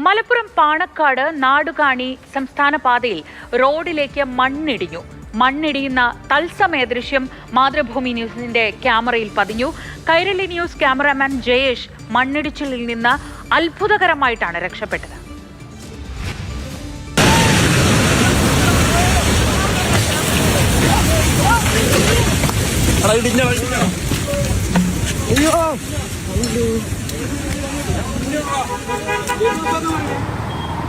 മലപ്പുറം പാണക്കാട് നാടുകാണി സംസ്ഥാന പാതയിൽ റോഡിലേക്ക് മണ്ണിടിയുന്ന തത്സമയ ദൃശ്യം മാതൃഭൂമി ന്യൂസിന്റെ ക്യാമറയിൽ പതിഞ്ഞു. കൈരളി ന്യൂസ് ക്യാമറാമാൻ ജയേഷ് മണ്ണിടിച്ചിലിൽ നിന്ന് അത്ഭുതകരമായിട്ടാണ് രക്ഷപ്പെട്ടത്.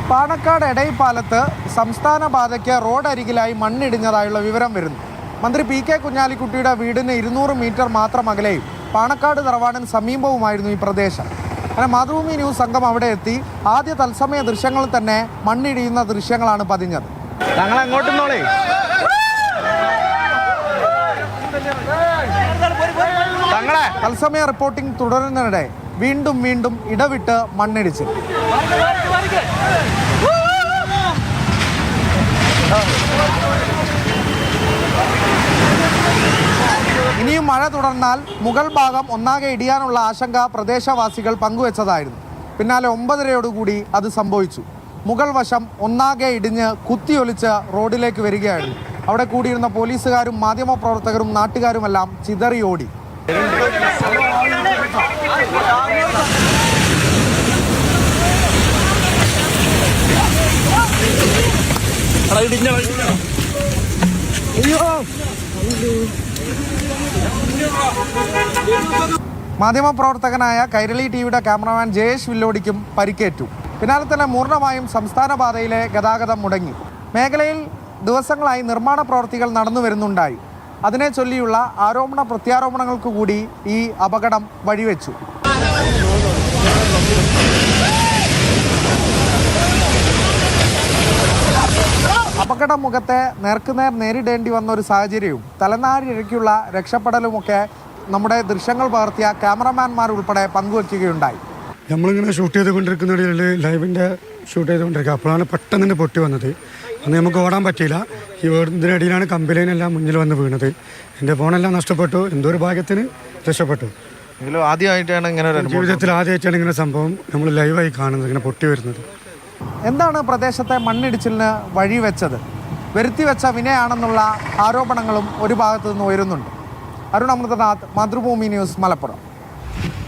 പാണക്കാട് എടൈപ്പാലത്ത് സംസ്ഥാന പാതയ്ക്ക് റോഡരികിലായി മണ്ണിടിഞ്ഞതായുള്ള വിവരം വരുന്നു. മന്ത്രി പി കെ കുഞ്ഞാലിക്കുട്ടിയുടെ വീടിന് 200 മീറ്റർ മാത്രം അകലെയും പാണക്കാട് തറവാടിന് സമീപവുമായിരുന്നു ഈ പ്രദേശം. അങ്ങനെ മാതൃഭൂമി ന്യൂസ് സംഘം അവിടെ എത്തി ആദ്യ തത്സമയ ദൃശ്യങ്ങളിൽ തന്നെ മണ്ണിടിയുന്ന ദൃശ്യങ്ങളാണ് പതിഞ്ഞത്. ഞങ്ങൾ അങ്ങോട്ടുന്നോളേ തത്സമയ റിപ്പോർട്ടിംഗ് തുടരുന്നതിനിടെ വീണ്ടും ഇടവിട്ട് മണ്ണിടിച്ചു. ഇനിയും മഴ തുടർന്നാൽ മുകൾ ഭാഗം ഒന്നാകെ ഇടിയാനുള്ള ആശങ്ക പ്രദേശവാസികൾ പങ്കുവച്ചതായിരുന്നു. പിന്നാലെ 9:30യോടുകൂടി അത് സംഭവിച്ചു. മുകൾ വശം ഒന്നാകെ ഇടിഞ്ഞ് കുത്തിയൊലിച്ച് റോഡിലേക്ക് വരികയായിരുന്നു. അവിടെ കൂടിയിരുന്ന പോലീസുകാരും മാധ്യമപ്രവർത്തകരും നാട്ടുകാരുമെല്ലാം ചിതറിയോടി. മാധ്യമപ്രവർത്തകനായ കൈരളി ടിവിയുടെ ക്യാമറമാൻ ജയേഷ് വില്ലോടിക്കും പരിക്കേറ്റു. പിന്നാലെ തന്നെ പൂർണ്ണമായും സംസ്ഥാന പാതയിലെ ഗതാഗതം മുടങ്ങി. മേഖലയിൽ ദിവസങ്ങളായി നിർമ്മാണ പ്രവൃത്തികൾ നടന്നു വരുന്നുണ്ടായി. അതിനെ ചൊല്ലിയുള്ള ആരോപണ പ്രത്യാരോപണങ്ങൾക്ക് കൂടി ഈ അപകടം വഴിവെച്ചു. അപകട മുഖത്തെ നേർക്കുനേർ നേരിടേണ്ടി വന്ന ഒരു സാഹചര്യവും തലനാരിഴയ്ക്കുള്ള രക്ഷപ്പെടലുമൊക്കെ നമ്മുടെ ദൃശ്യങ്ങൾ പകർത്തിയ ക്യാമറമാൻമാർ ഉൾപ്പെടെ പങ്കുവയ്ക്കുകയുണ്ടായി. നമ്മളിങ്ങനെ ഷൂട്ട് ചെയ്തുകൊണ്ടിരിക്കുന്നതിൽ ലൈവിൻ്റെ ഷൂട്ട് ചെയ്തുകൊണ്ടിരിക്കുക. അപ്പോഴാണ് പെട്ടെന്ന് തന്നെ പൊട്ടി വന്നത്. അന്ന് നമുക്ക് ഓടാൻ പറ്റിയില്ല. ഈ ഇതിനിടയിലാണ് കമ്പിലൈനെല്ലാം മുന്നിൽ വന്ന് വീണത്. എൻ്റെ ഫോണെല്ലാം നഷ്ടപ്പെട്ടു. എന്തോ ഒരു ഭാഗ്യത്തിന് രക്ഷപ്പെട്ടു. ആദ്യമായിട്ടാണ് ഇങ്ങനെ ജീവിതത്തിൽ ആദ്യമായിട്ടാണ് ഇങ്ങനെ സംഭവം നമ്മൾ ലൈവായി കാണുന്നത്, ഇങ്ങനെ പൊട്ടി വരുന്നത്. എന്താണ് പ്രദേശത്തെ മണ്ണിടിച്ചിലിന് വഴിവെച്ചത്? വരുത്തിവെച്ച വിനയാണെന്നുള്ള ആരോപണങ്ങളും ഒരു ഭാഗത്തു നിന്ന് ഉയരുന്നുണ്ട്. അരുൺ അമൃതനാഥ്, മാതൃഭൂമി ന്യൂസ്, മലപ്പുറം.